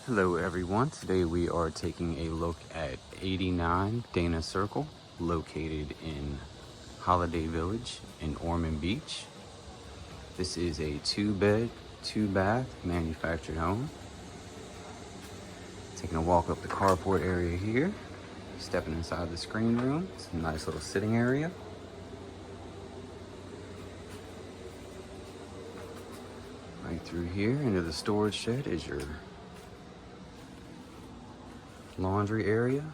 Hello everyone, today we are taking a look at 89 Dana Circle, located in Holiday Village in Ormond Beach. This is a 2-bed, 2-bath manufactured home. Taking a walk up the carport area here, stepping inside the screen room. It's a nice little sitting area. Right through here into the storage shed is your laundry area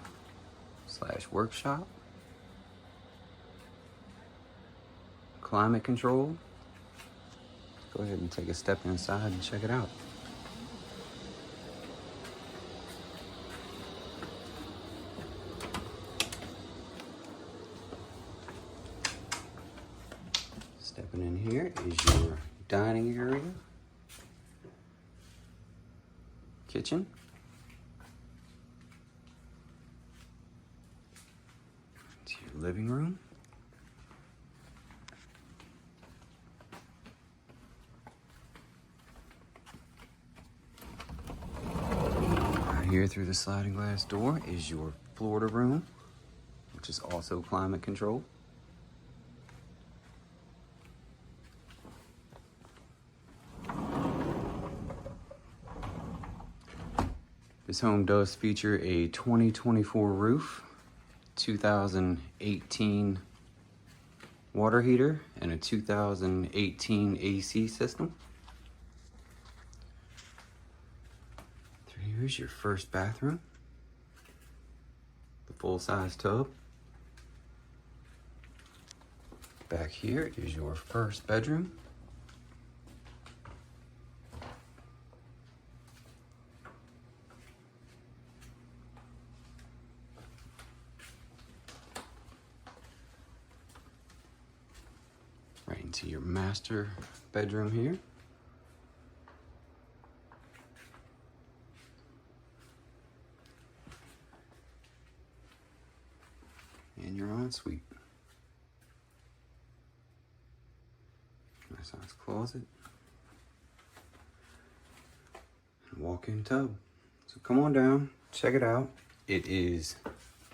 / workshop. Climate control. Go ahead and take a step inside and check it out. Stepping in here is your dining area, kitchen, to your living room, right here through the sliding glass door is your Florida room, which is also climate controlled. This home does feature a 2024 roof, 2018 water heater, and a 2018 AC system. Here's your first bathroom, the full-size tub. Back here is your first bedroom. Right into your master bedroom here. And your ensuite. Nice size closet. And walk-in tub. So come on down, check it out. It is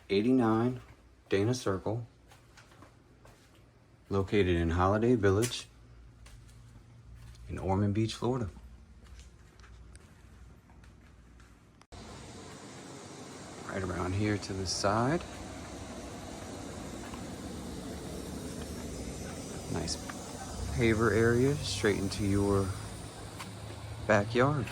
89 Dana Circle, located in Holiday Village in Ormond Beach, Florida. Right around here to the side. Nice paver area straight into your backyard.